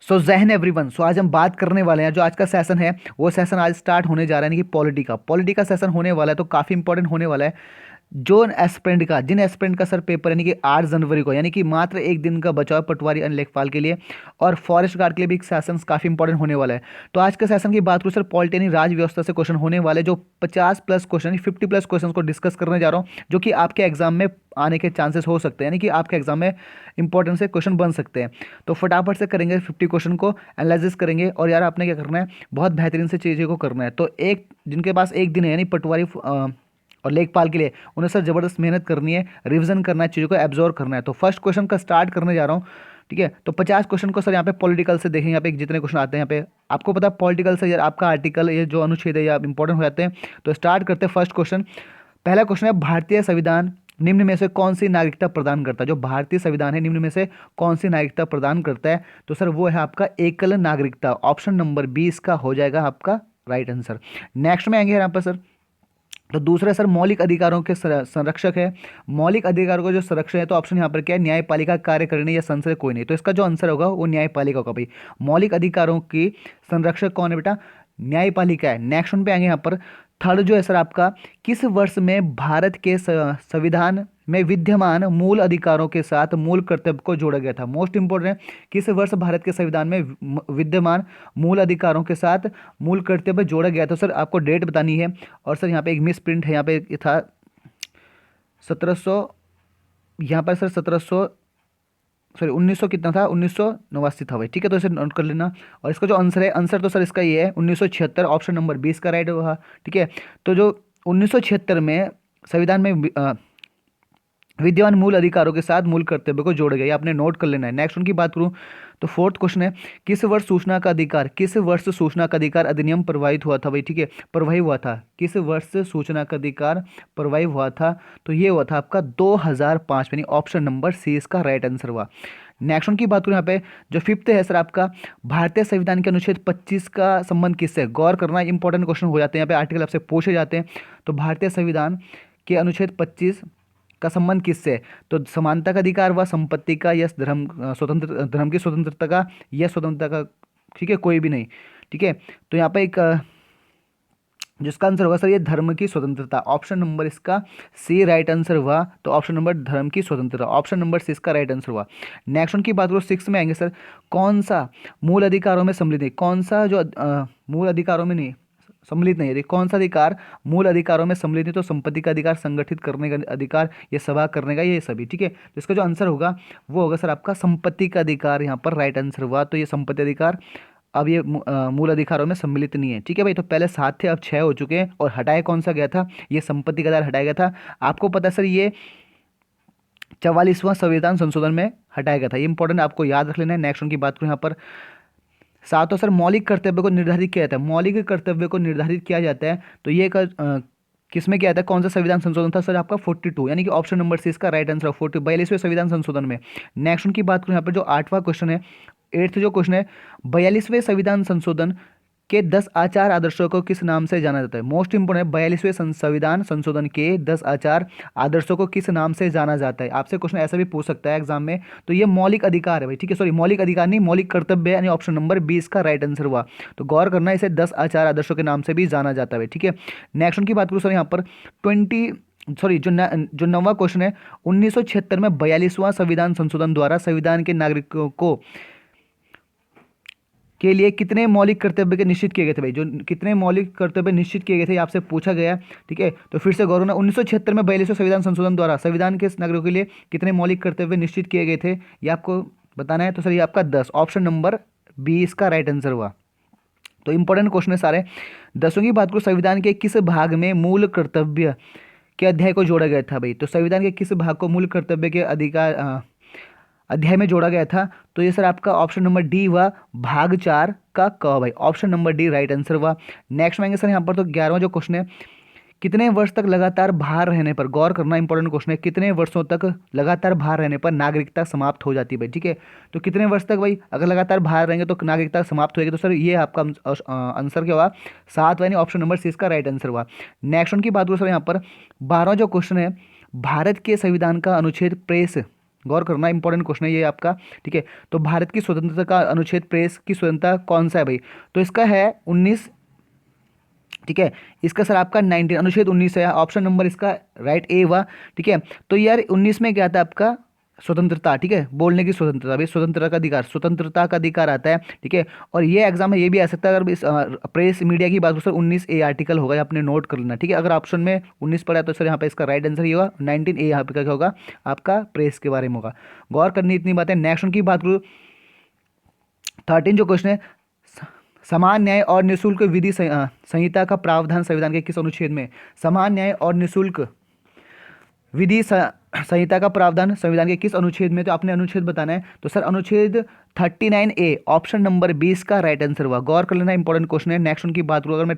सो जहन एवरीवन, सो आज हम बात करने वाले हैं, जो आज का सेशन है वो सेशन आज स्टार्ट होने जा रहा है, यानी कि पॉलिटी का सेशन होने वाला है, तो काफ़ी इंपॉर्टेंट होने वाला है। जिन एस्पिरेंट का सर पेपर यानी कि 8 जनवरी को, यानी कि मात्र एक दिन का बचाव पटवारी एंड लेखपाल के लिए और फॉरेस्ट गार्ड के लिए भी सेशन काफ़ी इंपॉर्टेंट होने वाला है। तो आज के सेशन की बात करूँ सर, पॉलिटी यानी राज व्यवस्था से क्वेश्चन होने वाले, जो 50+ क्वेश्चन 50+ क्वेश्चन को डिस्कस करने जा रहा हूँ, जो कि आपके एग्जाम में आने के चांसेस हो सकते हैं, यानी कि आपके एग्जाम में इंपॉर्टेंट से क्वेश्चन बन सकते हैं। तो फटाफट से करेंगे 50 क्वेश्चन को एनालिसिस करेंगे। और यार आपने क्या करना है, बहुत बेहतरीन से चीज़ों को करना है। तो एक जिनके पास एक दिन है, यानी पटवारी और लेखपाल के लिए, उन्हें सर ज़बरदस्त मेहनत करनी है, रिवीजन करना है, चीज़ों को एब्जॉर्व करना है। तो फर्स्ट क्वेश्चन का स्टार्ट करने जा रहा हूँ। ठीक है, तो 50 क्वेश्चन को सर यहाँ पे पॉलिटिकल से देखेंगे। यहाँ पे जितने क्वेश्चन आते हैं, यहाँ पे आपको पता है पॉलिटिकल से यार आपका आर्टिकल, ये जो अनुच्छेद है, या इंपॉर्टेंट हो जाते हैं। तो स्टार्ट करते हैं फर्स्ट क्वेश्चन। पहला क्वेश्चन है, भारतीय संविधान निम्न में से कौन सी नागरिकता प्रदान करता है? जो भारतीय संविधान है, निम्न में से कौन सी नागरिकता प्रदान करता है? तो सर वो है आपका एकल नागरिकता। ऑप्शन नंबर 20 का हो जाएगा आपका राइट आंसर। नेक्स्ट में आएंगे यहाँ पर सर, तो दूसरा सर मौलिक अधिकारों के संरक्षक है। मौलिक अधिकारों का जो संरक्षण है, तो ऑप्शन यहाँ पर क्या है, न्यायपालिका कार्यकारिणी या संसद, कोई नहीं। तो इसका जो आंसर होगा वो न्यायपालिका होगा भाई। मौलिक अधिकारों की संरक्षक कौन है बेटा? न्यायपालिका है। नेक्स्ट वन पे आएंगे यहाँ पर, थर्ड जो है सर आपका, किस वर्ष में भारत के संविधान में विद्यमान मूल अधिकारों के साथ मूल कर्तव्य को जोड़ा गया था? मोस्ट इंपोर्टेंट है, किस वर्ष भारत के संविधान में विद्यमान मूल अधिकारों के साथ मूल कर्तव्य जोड़ा गया था? सर आपको डेट बतानी है। और सर यहाँ पे एक मिस प्रिंट है, यहाँ पे ये था 1700, यहाँ पर सर 1700, सॉरी 1900 कितना था, 1989 था भाई। ठीक है, तो इसे नोट कर लेना। और इसका जो आंसर है, आंसर तो सर इसका ये है 1976, ऑप्शन नंबर 20 का राइट हुआ। ठीक है, तो जो 1976 में संविधान में विद्यमान मूल अधिकारों के साथ मूल कर्तव्य को जोड़ गया, ये आपने नोट कर लेना है। नेक्स्ट उनकी बात करूं, तो फोर्थ क्वेश्चन है, किस वर्ष सूचना का अधिकार अधिनियम प्रवाहित हुआ था भाई? ठीक है, प्रवाही हुआ था, किस वर्ष सूचना का अधिकार प्रवाही हुआ था? तो ये हुआ था आपका 2005 में, ऑप्शन नंबर सी इसका राइट आंसर हुआ। नेक्स्ट उनकी बात करूं यहाँ पे, जो फिफ्थ है सर आपका, भारतीय संविधान के अनुच्छेद 25 का संबंध किससे? गौर करना, इंपॉर्टेंट क्वेश्चन हो जाते हैं यहाँ पे, आर्टिकल आपसे पूछे जाते हैं। तो भारतीय संविधान के अनुच्छेद 25 का संबंध किससे है? तो समानता का अधिकार व संपत्ति का, या धर्म की स्वतंत्रता का, या स्वतंत्रता का? ठीक है, कोई भी नहीं। ठीक है, तो यहाँ पे एक जिसका आंसर होगा सर ये धर्म की स्वतंत्रता। ऑप्शन नंबर इसका सी राइट आंसर हुआ। तो ऑप्शन नंबर धर्म की स्वतंत्रता, ऑप्शन नंबर सी इसका राइट आंसर हुआ। नेक्स्ट उनकी बात करो, 6 में आएंगे सर, कौन सा मूल अधिकारों में सम्मिलित नहीं? कौन सा जो मूल अधिकारों में नहीं सम्मिलित नहीं है, देखिए कौन सा अधिकार मूल अधिकारों में सम्मिलित है? तो संपत्ति का अधिकार, संगठित करने का अधिकार, ये सभा करने का, ये सभी। ठीक है, तो इसका जो आंसर होगा वो होगा सर आपका संपत्ति का अधिकार, यहाँ पर राइट आंसर हुआ। तो ये संपत्ति अधिकार अब ये मूल अधिकारों में सम्मिलित नहीं है। ठीक है भाई, तो पहले 7 थे, अब 6 हो चुके हैं। और हटाया कौन सा गया था? ये संपत्ति का अधिकार हटाया गया था। आपको पता है सर ये 44वां संविधान संशोधन में हटाया गया था, ये इंपॉर्टेंट आपको याद रख लेना है। नेक्स्ट उनकी बात करूँ यहाँ पर, सातों सर मौलिक कर्तव्य को निर्धारित किया जाता है। मौलिक कर्तव्य को निर्धारित किया जाता है, तो ये किस में किया जाता है? कौन सा संविधान संशोधन था सर आपका? 42, यानी कि ऑप्शन नंबर सी इसका राइट आंसर 42वें संविधान संशोधन में। नेक्स्ट उनकी बात करूँ यहाँ पर, जो 8वां क्वेश्चन है, एट्थ जो क्वेश्चन है, 42वें संविधान संशोधन के 10 आचार आदर्शों को किस नाम से जाना जाता है? मोस्ट इंपोर्टेंट है, 42वें संविधान संशोधन के 10 आचार आदर्शों को किस नाम से जाना जाता है? आपसे क्वेश्चन ऐसा भी पूछ सकता है एग्जाम में। तो ये मौलिक अधिकार है भाई। ठीक है, सॉरी मौलिक अधिकार नहीं, मौलिक कर्तव्य है, यानी ऑप्शन नंबर 20 का राइट आंसर हुआ। तो गौर करना, इसे 10 आचार आदर्शों के नाम से भी जाना जाता है। ठीक है, नेक्स्ट उनकी बात करूँ सर यहाँ पर, जो 9वां क्वेश्चन है, 1976 में 42वां संविधान संशोधन द्वारा संविधान के नागरिकों को के लिए कितने मौलिक कर्तव्य के निश्चित किए गए थे भाई? जो कितने मौलिक कर्तव्य निश्चित किए गए थे, ये आपसे पूछा गया। ठीक है, तो फिर से गौरव, 1976 में 42वें संविधान संशोधन द्वारा संविधान के नागरिकों के लिए कितने मौलिक कर्तव्य निश्चित किए गए थे, ये आपको बताना है। तो सर ये आपका 10, ऑप्शन नंबर 20 का राइट आंसर हुआ। तो इंपॉर्टेंट क्वेश्चन है सारे। 10वीं की बात करूँ, संविधान के किस भाग में मूल कर्तव्य के अध्याय को जोड़ा गया था भाई? तो संविधान के किस भाग को मूल कर्तव्य के अध्याय में जोड़ा गया था? तो ये सर आपका ऑप्शन नंबर डी हुआ, भाग 4 का क भाई। Option number D right answer हुआ। नेक्स्ट में आएंगे सर यहाँ पर, तो 11वां जो क्वेश्चन है, कितने वर्ष तक लगातार बाहर रहने पर, गौर करना इंपॉर्टेंट क्वेश्चन है, कितने वर्षों तक लगातार बाहर रहने पर नागरिकता समाप्त हो जाती है भाई? ठीक है, तो कितने वर्ष तक भाई अगर लगातार बाहर रहेंगे तो नागरिकता समाप्त होगी? तो सर ये आपका आंसर क्या हुआ? 7, यानी ऑप्शन नंबर सी इसका राइट आंसर हुआ। नेक्स्ट उनकी बात करूँ सर यहाँ पर, 12वां जो क्वेश्चन है, भारत के संविधान का अनुच्छेद प्रेस गौर करना, इंपॉर्टेंट क्वेश्चन है ये आपका। ठीक है, तो भारत की स्वतंत्रता का अनुच्छेद, प्रेस की स्वतंत्रता कौन सा है भाई? तो इसका है 19। ठीक है, इसका सर आपका 19, अनुच्छेद 19 है, ऑप्शन नंबर इसका राइट ए हुआ। ठीक है, तो यार 19 में क्या आता है आपका? स्वतंत्रता। ठीक है, बोलने की स्वतंत्रता भाई, स्वतंत्रता का अधिकार, स्वतंत्रता का अधिकार आता है। ठीक है, और ये एग्जाम में ये भी आ सकता है, अगर इस प्रेस मीडिया की बात करो सर 19A आर्टिकल होगा, ये आपने नोट कर लेना। ठीक है, अगर ऑप्शन में 19 पड़ा है तो सर यहाँ पे इसका राइट आंसर ये होगा 19A, यहाँ पे क्या होगा आपका? प्रेस के बारे में होगा। गौर करनी इतनी बातें। नेक्स्ट की बात करूँ, 13 जो क्वेश्चन है, समान न्याय और निःशुल्क विधि संहिता का प्रावधान संविधान के किस अनुच्छेद में? समान न्याय और निःशुल्क विधि संहिता का प्रावधान संविधान के किस अनुच्छेद में? तो आपने अनुच्छेद बताना है, तो सर अनुच्छेद 39A, ऑप्शन नंबर 20 का राइट आंसर हुआ। गौर कर लेना, इंपॉर्टेंट क्वेश्चन है। नेक्स्ट उनकी बात करूँ अगर मैं,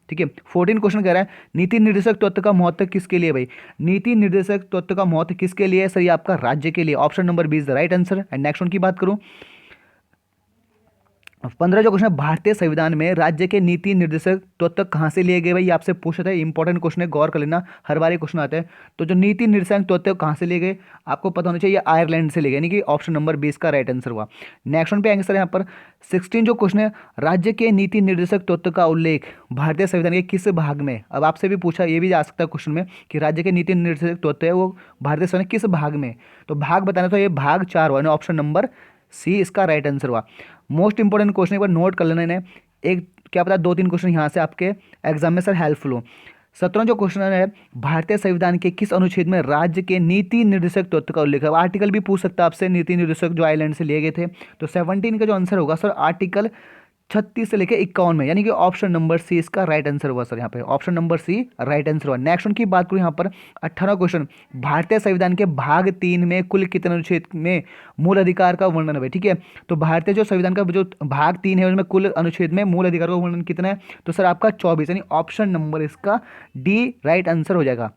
ठीक है, 14 क्वेश्चन कह रहा है, नीति निर्देशक तत्व का महत्व किसके लिए भाई? नीति निर्देशक तत्व का महत्व किसके लिए है सर? ये आपका राज्य के लिए, option number 20 right answer. And next उनकी बात करूँ, 15 जो क्वेश्चन है, भारतीय संविधान में राज्य के नीति निर्देशक तत्व कहाँ से लिए गए भाई? ये आपसे पूछा था, इंपॉर्टेंट क्वेश्चन है, गौर कर लेना, हर बार ये क्वेश्चन आता है। तो जो नीति निर्देशक तत्व कहाँ से लिए गए आपको पता होना चाहिए, आयरलैंड से लिए गए, यानी कि ऑप्शन नंबर 20 का राइट आंसर हुआ। नेक्स्ट वन पे आएंगे सर यहाँ पर 16 जो क्वेश्चन है, राज्य के नीति निर्देशक तत्व का उल्लेख भारतीय संविधान के किस भाग में? अब आपसे भी पूछा, ये भी आ सकता है क्वेश्चन में कि राज्य के नीति निर्देशक तत्व है वो भारतीय संविधान किस भाग में? तो भाग बताना, तो ये भाग 4 हुआ, ऑप्शन नंबर सी इसका राइट आंसर हुआ। मोस्ट इंपॉर्टेंट क्वेश्चन एक बार नोट कर लेना इन्हें, एक क्या पता 2-3 क्वेश्चन यहाँ से आपके एग्जाम में सर हेल्पफुल हो। 17 जो क्वेश्चन है, भारतीय संविधान के किस अनुच्छेद में राज्य के नीति निर्देशक तत्व का उल्लेख है? आर्टिकल भी पूछ सकता है आपसे, नीति निर्देशक जो आयरलैंड से लिए गए थे। तो 17 का जो आंसर होगा सर आर्टिकल 36 से लेकर 51 में, यानी कि ऑप्शन नंबर सी इसका राइट आंसर हुआ सर, यहाँ पे option number C right answer हुआ। नेक्स्ट उनकी बात करूँ यहाँ पर 18 क्वेश्चन, भारतीय संविधान के भाग 3 में कुल कितने अनुच्छेद में मूल अधिकार का वर्णन है? ठीक है, तो भारतीय जो संविधान का जो भाग 3 है उसमें कुल अनुच्छेद में मूल अधिकार का वर्णन कितना है? तो सर आपका 24, यानी ऑप्शन नंबर इसका डी राइट आंसर हो जाएगा।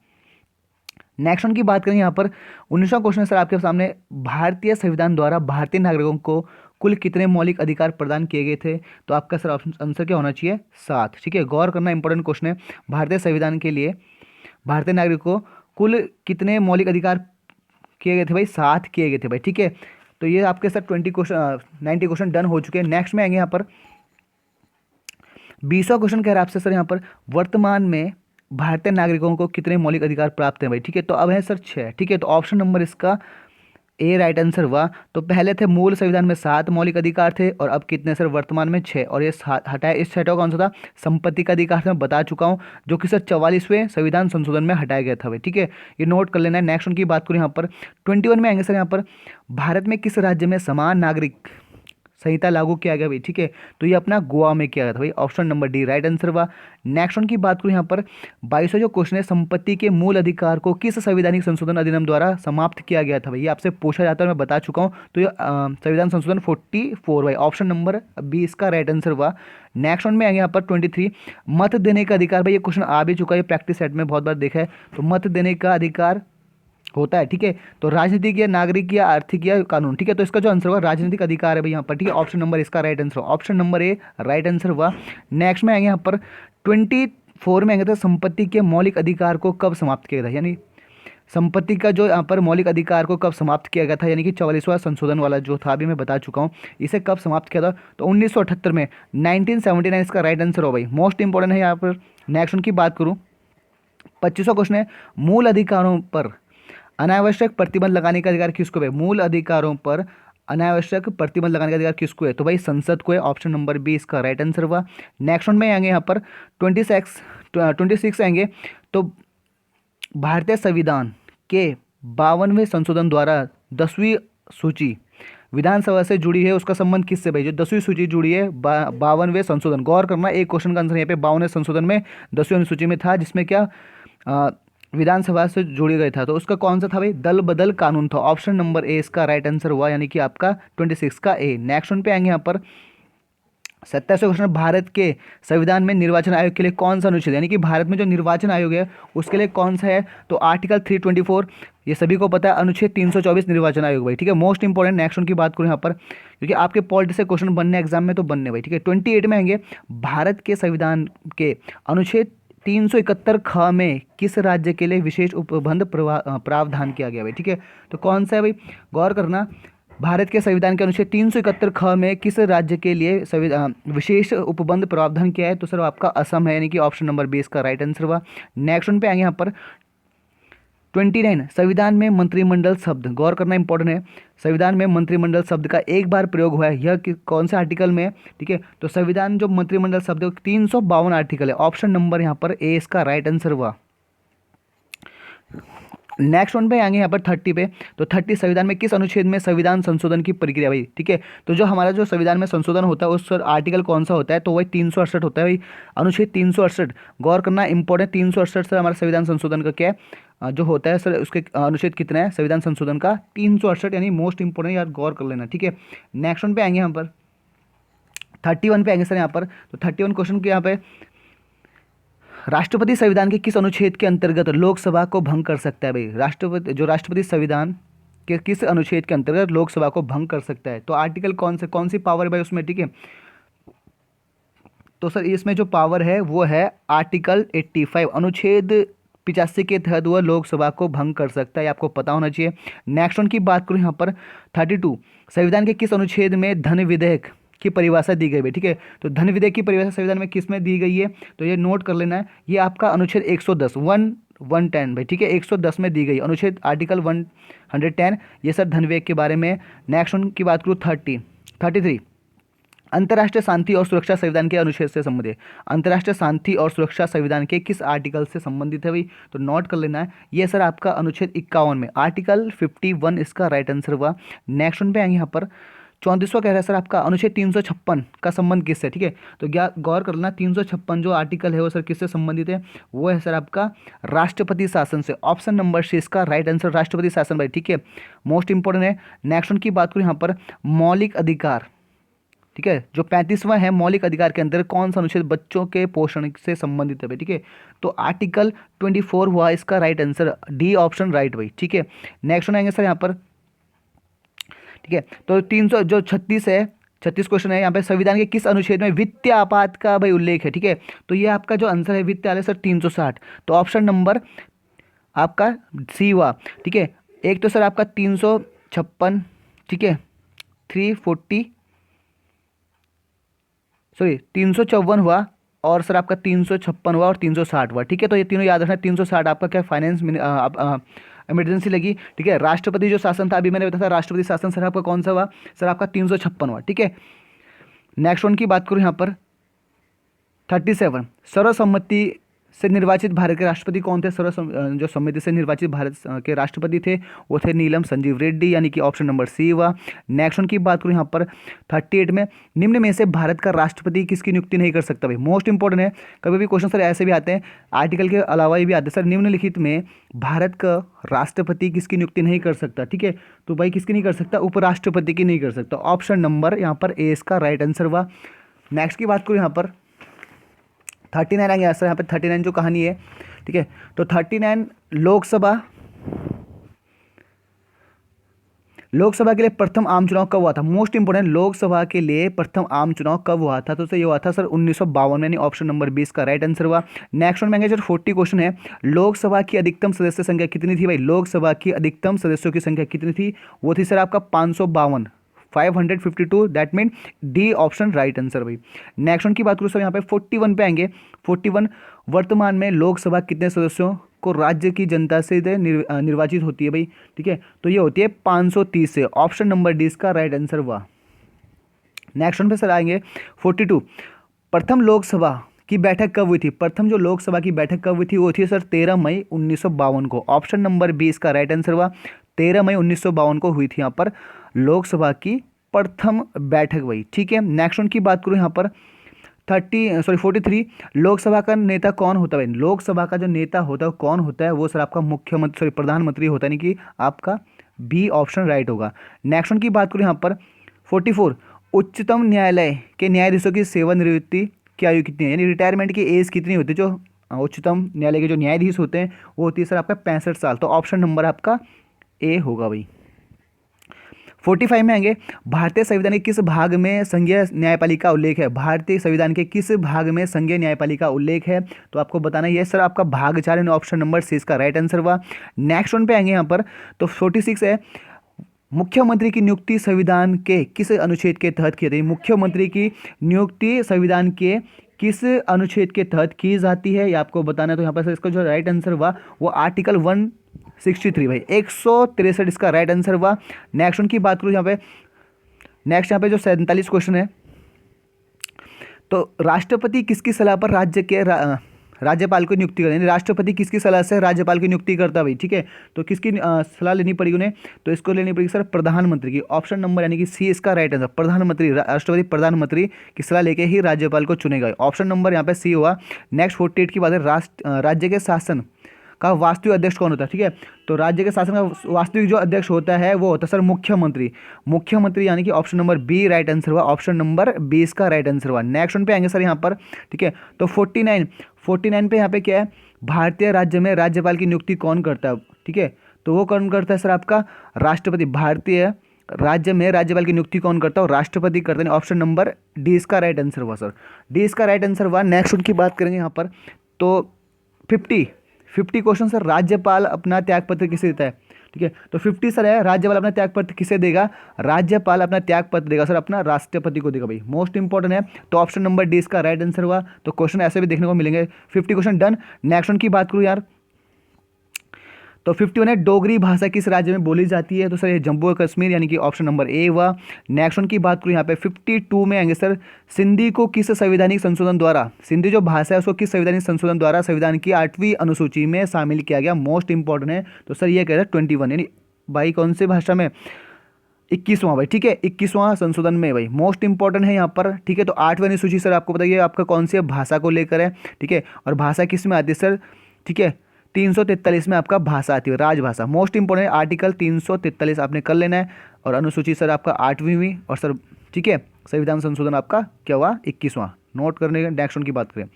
नेक्स्ट उनकी बात करें यहाँ पर 19वां क्वेश्चन सर आपके सामने, भारतीय संविधान द्वारा भारतीय नागरिकों को कुल कितने मौलिक अधिकार प्रदान किए गए थे? तो आपका सर ऑप्शन आंसर क्या होना चाहिए? 7। ठीक है, गौर करना, इंपॉर्टेंट क्वेश्चन है। भारतीय संविधान के लिए भारतीय नागरिकों को कुल कितने मौलिक अधिकार किए गए थे भाई? 7 किए गए थे भाई। ठीक है, तो ये आपके सर 90 क्वेश्चन डन हो चुके हैं। नेक्स्ट में आएंगे यहाँ पर 20वां क्वेश्चन कह रहा है आपसे सर यहाँ पर, वर्तमान में भारतीय नागरिकों को कितने मौलिक अधिकार प्राप्त हैं भाई? ठीक है, तो अब है सर 6। ठीक है, तो ऑप्शन नंबर इसका ए राइट आंसर हुआ। तो पहले थे मूल संविधान में 7 मौलिक अधिकार थे, और अब कितने सर? वर्तमान में 6, और ये हटाया, इस 6 कौन सा था? संपत्ति का अधिकार मैं बता चुका हूँ, जो कि सर 44वें संविधान संशोधन में हटाया गया था भाई। ठीक है, ये नोट कर लेना है। नेक्स्ट उनकी बात करूँ यहाँ पर 21 में आएंगे सर यहाँ पर, भारत में किस राज्य में समान नागरिक संहिता लागू किया गया भाई? ठीक है, तो ये अपना गोवा में किया गया था भाई, option number D right answer हुआ। नेक्स्ट उनकी बात करूँ यहाँ पर 22वां जो क्वेश्चन है, संपत्ति के मूल अधिकार को किस संवैधानिक संशोधन अधिनियम द्वारा समाप्त किया गया था भाई? ये आपसे पूछा जाता है, मैं बता चुका हूँ। तो ये संविधान संशोधन 44 भाई, ऑप्शन नंबर बी इसका राइट आंसर हुआ। नेक्स्ट वन में आएंगे यहाँ पर 23, मत देने का अधिकार भाई, ये क्वेश्चन आ भी चुका है, प्रैक्टिस सेट में बहुत बार देखा है। तो मत देने का अधिकार होता है, ठीक है, तो राजनीतिक या नागरिक या आर्थिक या कानून। ठीक है, तो इसका जो आंसर हुआ राजनीतिक अधिकार है भाई यहाँ पर। ठीक है, ऑप्शन नंबर इसका राइट आंसर हुआ, option number A right answer हुआ। नेक्स्ट में आएंगे यहाँ पर 24 में आएंगे, तो संपत्ति के मौलिक अधिकार को कब समाप्त किया था? यानी संपत्ति का जो यहाँ पर मौलिक अधिकार को कब समाप्त किया गया था, यानी कि 44वां संशोधन वाला जो था, अभी मैं बता चुका हूँ, इसे कब समाप्त किया था? तो 1978 में, 1979 इसका राइट आंसर हो भाई, मोस्ट इंपॉर्टेंट है यहाँ पर। नेक्स्ट उनकी बात करूँ 25वां क्वेश्चन है, मूल अधिकारों पर अनावश्यक प्रतिबंध लगाने का अधिकार किसको है? मूल अधिकारों पर अनावश्यक प्रतिबंध लगाने का अधिकार किसको है? तो भाई संसद को है, ऑप्शन नंबर बी इसका राइट आंसर हुआ। नेक्स्ट वन में आएंगे यहाँ पर 26 आएंगे, तो भारतीय संविधान के 52वें संशोधन द्वारा 10वीं सूची विधानसभा से जुड़ी है, उसका संबंध किससे भाई? जो 10वीं सूची जुड़ी है 52वें संशोधन, गौर करना, एक क्वेश्चन का आंसर यहाँ पे 52वें संशोधन में 10वीं अनुसूची में था, जिसमें क्या विधानसभा से जुड़ी गई था, तो उसका कौन सा था भाई? दल बदल कानून था, ऑप्शन नंबर ए इसका राइट आंसर हुआ, यानी कि आपका 26 का ए। नेक्स्ट वन पे आएंगे यहाँ पर 27वां क्वेश्चन, भारत के संविधान में निर्वाचन आयोग के लिए कौन सा अनुच्छेद, यानी कि भारत में जो निर्वाचन आयोग है उसके लिए कौन सा है? तो आर्टिकल 324, ये सभी को पता है, अनुच्छेद 324 निर्वाचन आयोग भाई। ठीक है, मोस्ट इंपॉर्टेंट। नेक्स्ट उनकी बात करूँ यहाँ पर, क्योंकि आपके पॉलिटिक्स से क्वेश्चन बनने एग्जाम में तो बनने भाई। ठीक है, 28 में आएंगे, भारत के संविधान के अनुच्छेद 371 ख में किस राज्य के लिए विशेष उपबंध प्रावधान किया गया भाई, ठीक है। तो कौन सा है भाई, गौर करना, भारत के संविधान के अनुच्छेद 371 ख में किस राज्य के लिए विशेष उपबंध प्रावधान किया है, तो सर आपका असम है, यानी कि ऑप्शन नंबर 20 का राइट आंसर हुआ। नेक्स्ट वन पे आएंगे यहाँ पर 29, संविधान में मंत्रिमंडल शब्द, गौर करना इंपॉर्टेंट है, संविधान में मंत्रिमंडल शब्द का एक बार प्रयोग हुआ है, यह कौन से आर्टिकल में, ठीक है। तो संविधान जो मंत्रिमंडल शब्द है 352 आर्टिकल है, ऑप्शन नंबर यहाँ पर ए इसका राइट आंसर हुआ। नेक्स्ट वन पे आएंगे यहाँ पर 30 पे, तो 30 संविधान में किस अनुच्छेद में संविधान संशोधन की प्रक्रिया भाई, ठीक है। तो जो हमारा जो संविधान में संशोधन होता है उस आर्टिकल कौन सा होता है, तो वही 368 होता है भाई, अनुच्छेद 368। गौर करना इंपॉर्टेंट, 368 सर हमारा संविधान संशोधन का क्या है जो होता है सर, उसके अनुच्छेद कितना है संविधान संशोधन का, 368, यानी मोस्ट इंपॉर्टेंट यार, गौर कर लेना, ठीक है। नेक्स्ट वन पे आएंगे यहाँ पर 31 पे आएंगे सर यहाँ पर, तो 31 क्वेश्चन के यहाँ पे, राष्ट्रपति संविधान के किस अनुच्छेद के अंतर्गत लोकसभा को भंग कर सकता है भाई, राष्ट्रपति संविधान के किस अनुच्छेद के अंतर्गत लोकसभा को भंग कर सकता है, तो आर्टिकल कौन सी पावर है भाई उसमें, ठीक है। तो सर इसमें जो पावर है वो है आर्टिकल 85, अनुच्छेद 85 के तहत वह लोकसभा को भंग कर सकता है, आपको पता होना चाहिए। नेक्स्ट वन की बात करूँ यहाँ पर 32, संविधान के किस अनुच्छेद में धन विधेयक की परिभाषा दी गई है, ठीक है। तो धन विधेयक की परिभाषा संविधान में किस में दी गई है, तो ये नोट कर लेना है, ये आपका अनुच्छेद 110 110 भाई, ठीक है, 110 में दी गई अनुच्छेद आर्टिकल 110, ये सर धन विधेयक के बारे में। नेक्स्ट वन की बात करूँ 33, अंतर्राष्ट्रीय शांति और सुरक्षा संविधान के अनुच्छेद से संबंधित है, अंतर्राष्ट्रीय शांति और सुरक्षा संविधान के किस आर्टिकल से संबंधित है भाई, तो नोट कर लेना है, ये सर आपका अनुच्छेद 51 में, आर्टिकल 51 इसका राइट आंसर हुआ। नेक्स्ट वन पे आएंगे यहाँ पर 34वां कह रहा है सर आपका अनुच्छेद 356 का संबंध किससे, ठीक है। तो गौर कर लेना, 356 जो आर्टिकल है वो सर किससे संबंधित है, वो है सर आपका राष्ट्रपति शासन से, ऑप्शन नंबर सी इसका राइट आंसर राष्ट्रपति शासन भाई, ठीक है, मोस्ट इंपॉर्टेंट है। नेक्स्ट वन की बात करूँ यहाँ पर मौलिक अधिकार, ठीक है, जो 35वां है मौलिक अधिकार के अंदर कौन सा अनुच्छेद बच्चों के पोषण से संबंधित है भाई, ठीक है। तो आर्टिकल 24 हुआ इसका right answer, D option right भाई, ठीक है। नेक्स्ट वन आएंगे सर यहाँ पर, ठीक है, तो 300 जो 36 है, 36 क्वेश्चन है यहाँ पे, संविधान के किस अनुच्छेद में वित्तीय आपात का भाई उल्लेख है, ठीक है। तो ये आपका जो आंसर है वित्तीय आपात सर 360, तो ऑप्शन नंबर आपका सी हुआ, ठीक है। एक तो सर आपका 356, ठीक है, 354 हुआ, और सर आपका 356 हुआ और 360 हुआ, ठीक है। तो ये तीनों याद रखना, 360 आपका क्या फाइनेंस इमरजेंसी लगी, ठीक है। राष्ट्रपति जो शासन था अभी मैंने बताया था, राष्ट्रपति शासन सर आपका कौन सा हुआ, सर आपका 356 हुआ, ठीक है। नेक्स्ट वन की बात करूँ यहाँ पर 37, सर्वसम्मति से निर्वाचित भारत के राष्ट्रपति कौन थे, जो सम्मति से निर्वाचित भारत के राष्ट्रपति थे वो थे नीलम संजीव रेड्डी, यानी कि ऑप्शन नंबर सी हुआ। नेक्स्ट वन की बात करूँ यहाँ पर 38 में, निम्न में से भारत का राष्ट्रपति किसकी नियुक्ति नहीं कर सकता भाई, मोस्ट इंपॉर्टेंट है, कभी भी क्वेश्चन सर ऐसे भी आते हैं, आर्टिकल के अलावा ये भी आते हैं सर, निम्नलिखित में भारत का राष्ट्रपति किसकी नियुक्ति नहीं कर सकता, ठीक है। तो भाई किसकी नहीं कर सकता, उपराष्ट्रपति की नहीं कर सकता, ऑप्शन नंबर यहाँ पर ए इसका राइट आंसर हुआ। नेक्स्ट की बात करूँ यहाँ पर 39 आएंगे सर यहाँ पे, 39 जो कहानी है, ठीक है। तो 39 लोकसभा के लिए प्रथम आम चुनाव कब हुआ था, मोस्ट इंपोर्टेंट, लोकसभा के लिए प्रथम आम चुनाव कब हुआ था, तो सर ये हुआ था सर 1952 में, यानी ऑप्शन नंबर 20 का राइट आंसर हुआ। नेक्स्ट वन में सर 40 क्वेश्चन है, लोकसभा की अधिकतम सदस्य संख्या कितनी थी भाई, लोकसभा की अधिकतम सदस्यों की संख्या कितनी थी, वो थी सर आपका 552, that mean D option right answer भाई। नेक्स्ट वन की बात करूँ सर यहाँ पे 41 पे आएंगे, 41 वर्तमान में लोकसभा कितने सदस्यों को राज्य की जनता से निर्वाचित होती है भाई, ठीक है। तो ये होती है 530 से, ऑप्शन नंबर डी इसका राइट आंसर हुआ। नेक्स्ट वन पे सर आएंगे 42, प्रथम लोकसभा की बैठक कब हुई थी, प्रथम जो लोकसभा की बैठक कब हुई थी वो थी सर 13 मई 1952 को, ऑप्शन नंबर बी इसका राइट आंसर हुआ। 13 मई 1952 को हुई थी यहाँ पर लोकसभा की प्रथम बैठक भाई, ठीक है। नेक्स्ट वन की बात करूँ यहाँ पर 43, लोकसभा का नेता कौन होता है, लोकसभा का जो नेता होता है कौन होता है, वो सर आपका मुख्यमंत्री प्रधानमंत्री होता है, यानी कि आपका बी ऑप्शन राइट होगा। नेक्स्ट वन की बात करूँ यहाँ पर 44, उच्चतम न्यायालय के न्यायाधीशों की सेवानिवृत्ति की आयु कितनी है, यानी रिटायरमेंट की एज कितनी होती है, जो उच्चतम न्यायालय के जो न्यायाधीश होते हैं वो होती है सर आपका 65 साल, तो ऑप्शन नंबर आपका ए होगा भाई। 45 में आएंगे, भारतीय संविधान के किस भाग में संघीय न्यायपालिका उल्लेख है? भारतीय संविधान के किस भाग में संघीय न्यायपालिका उल्लेख है? तो आपको बताना ये सर आपका भाग 4 यानी ऑप्शन नंबर सी इसका राइट आंसर हुआ। नेक्स्ट वन पे आएंगे यहाँ पर, तो 46 है, मुख्यमंत्री की नियुक्ति संविधान के किस अनुच्छेद के तहत की जाती है? मुख्यमंत्री की नियुक्ति संविधान के किस अनुच्छेद के तहत की जाती है, ये आपको बताना है। तो यहाँ पर इसका जो राइट आंसर हुआ वो आर्टिकल 163 भाई, 163 इसका राइट आंसर हुआ। नेक्स्ट उनकी बात करूँ यहाँ पे, नेक्स्ट यहाँ पे जो 47 क्वेश्चन है, तो राष्ट्रपति किसकी सलाह पर राज्य के राज्यपाल को नियुक्ति करते हैं? राष्ट्रपति किसकी सलाह से राज्यपाल की नियुक्ति करता है भाई? ठीक है, तो किसकी सलाह लेनी पड़ेगी उन्हें? तो इसको लेनी पड़ेगी सर प्रधानमंत्री की। ऑप्शन नंबर यानी कि सी इसका राइट आंसर, प्रधानमंत्री, राष्ट्रपति प्रधानमंत्री की सलाह लेके ही राज्यपाल को चुनेगा। ऑप्शन नंबर यहाँ पे सी हुआ। नेक्स्ट 48 की बात है, राज्य के शासन का वास्तविक अध्यक्ष कौन होता है? ठीक है, तो राज्य के शासन का वास्तविक जो अध्यक्ष होता है वो होता है सर मुख्यमंत्री। मुख्यमंत्री यानी कि option number B right answer हुआ, ऑप्शन नंबर बी इसका राइट आंसर हुआ। नेक्स्ट वन पे आएंगे सर यहाँ पर, ठीक है, तो 49 पे यहाँ पे क्या है, भारतीय राज्य में राज्यपाल की नियुक्ति कौन करता है? ठीक है, तो वो कौन करता है सर आपका राष्ट्रपति। भारतीय राज्य में राज्यपाल की नियुक्ति कौन करता है? राष्ट्रपति करते हैं। ऑप्शन नंबर डी इसका राइट आंसर हुआ सर, डी इसका राइट आंसर हुआ। नेक्स्ट उनकी बात करेंगे यहाँ पर, तो 50 क्वेश्चन सर, राज्यपाल अपना त्यागपत्र किसे देता है? ठीक है, तो 50 सर है, राज्यपाल अपना त्यागपत्र किसे देगा? राज्यपाल अपना त्यागपत्र देगा सर अपना राष्ट्रपति को देगा भाई, मोस्ट इंपॉर्टेंट है। तो ऑप्शन नंबर डी इसका राइट आंसर हुआ। तो क्वेश्चन ऐसे भी देखने को मिलेंगे। 50 क्वेश्चन डन। नेक्स्ट वन की बात करूँ यार, तो 51 है, डोगरी भाषा किस राज्य में बोली जाती है? तो सर ये जम्मू और कश्मीर यानी कि ऑप्शन नंबर ए हुआ। नेक्स्ट वन की बात करूँ यहाँ पे 52 में आएंगे सर, सिंधी को किस संवैधानिक संशोधन द्वारा, सिंधी जो भाषा है उसको किस संवैधानिक संशोधन द्वारा संविधान की 8वीं अनुसूची में शामिल किया गया? मोस्ट इंपॉर्टेंट है। तो सर ये कह रहे हैं 21 यानी भाई कौन से भाषा में? 21वां भाई, ठीक है, 21वां संशोधन में भाई, मोस्ट इंपॉर्टेंट है यहाँ पर। ठीक है, तो 8वीं अनुसूची सर आपको बताइए आपका कौन सी भाषा को लेकर है? ठीक है, और भाषा किस में आती है सर? ठीक है, 343 में आपका भाषा आती है, राजभाषा। मोस्ट इंपॉर्टेंट आर्टिकल 343 आपने कर लेना है। और अनुसूची सर आपका 8वीं हुई, और सर ठीक है संविधान संशोधन आपका क्या हुआ? 21वां। नोट करने के नेक्स्ट की बात करें,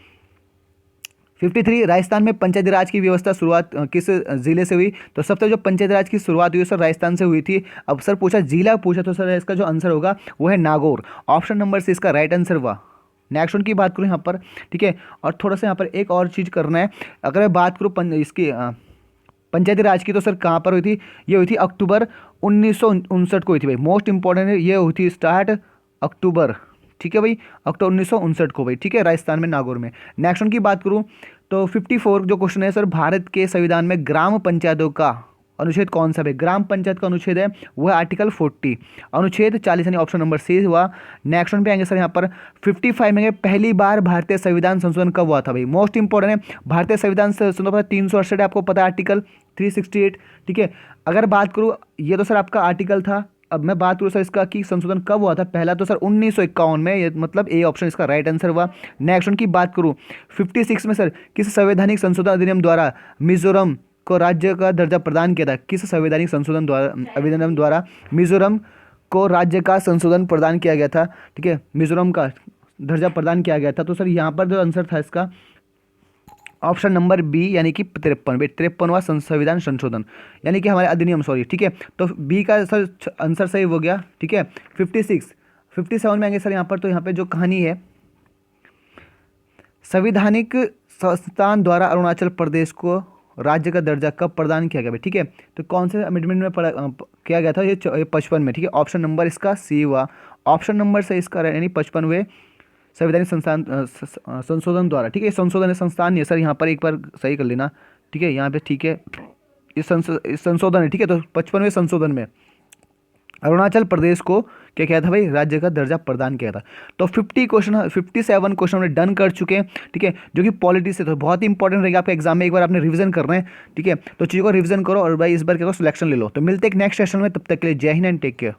53 राजस्थान में पंचायती राज की व्यवस्था शुरुआत किस जिले से हुई? तो सबसे जो पंचायती राज की शुरुआत हुई सर राजस्थान से हुई थी। अब सर पूछा जिला पूछा, तो सर इसका जो आंसर होगा वो है नागौर। ऑप्शन नंबर से इसका राइट आंसर हुआ। नेक्स्ट उनकी बात करूँ यहाँ पर, ठीक है, और थोड़ा सा यहाँ पर एक और चीज़ करना है। अगर मैं बात करूँ इसकी पंचायती राज की, तो सर कहाँ पर हुई थी? ये हुई थी अक्टूबर 1959 को हुई थी भाई, मोस्ट इंपॉर्टेंट है। ये हुई थी स्टार्ट अक्टूबर, ठीक है भाई, अक्टूबर 1959 को भाई, ठीक है, राजस्थान में नागौर में। नेक्स्ट उनकी बात करूँ तो 54 जो क्वेश्चन है सर, भारत के संविधान में ग्राम पंचायतों का अनुच्छेद कौन सा है? ग्राम पंचायत का अनुच्छेद है वो है आर्टिकल 40, अनुच्छेद 40 यानी ऑप्शन नंबर सी हुआ। नेक्स्ट वन पे आएंगे सर यहाँ पर 55 में पहली बार भारतीय संविधान संशोधन कब हुआ था भाई? मोस्ट इंपॉर्टेंट है, भारतीय संविधान संशोधन 368 आपको पता है, आर्टिकल 368, ठीक है। अगर बात करूँ, ये तो सर आपका आर्टिकल था। अब मैं बात करूँ सर इसका कि संशोधन कब हुआ था? पहला तो सर 1951 में, ये मतलब ए ऑप्शन इसका राइट आंसर हुआ। नेक्स्ट उनकी बात करूँ 56 में सर किस संवैधानिक संशोधन अधिनियम द्वारा मिजोरम को राज्य का दर्जा प्रदान किया था? किस संवैधानिक संशोधन द्वारा अधिनियम द्वारा मिजोरम को राज्य का संशोधन प्रदान किया गया था? ठीक है, मिजोरम का दर्जा प्रदान किया गया था। तो सर यहाँ पर जो आंसर था इसका ऑप्शन नंबर बी यानी कि 53वां संविधान संशोधन यानी कि हमारे अधिनियम, सॉरी, ठीक है। तो बी का सर आंसर सही हो गया, ठीक है। 57 में आएंगे सर यहाँ पर, तो यहाँ पे जो कहानी है, संवैधानिक संस्थान द्वारा अरुणाचल प्रदेश को राज्य का दर्जा कब प्रदान किया गया? ठीक है, तो कौन से अमेंडमेंट में किया गया था? ये 55 में, ठीक है। ऑप्शन नंबर इसका सी हुआ। ऑप्शन नंबर से इसका यानी 55वें संवैधानिक संस्थान संशोधन द्वारा, ठीक है। संशोधन संस्थान नहीं है सर, यहाँ पर एक बार सही कर लेना, ठीक है, यहाँ पे, ठीक है, इस संशोधन है, ठीक है। तो 55वें संशोधन में अरुणाचल प्रदेश को क्या किया था भाई? राज्य का दर्जा प्रदान किया था। तो 57 क्वेश्चन हमने डन कर चुके हैं, ठीक है, जो कि पॉलिटी से तो बहुत ही इंपॉर्टेंट रहेगा आपके एग्जाम में। एक बार आपने रिवीजन करना है, ठीक है, तो चीज़ों को रिवीजन करो और भाई इस बार क्या सिलेक्शन ले लो। तो मिलते हैं नेक्स्ट सेशन में, तब तक के लिए जय हिंद एंड टेक केयर।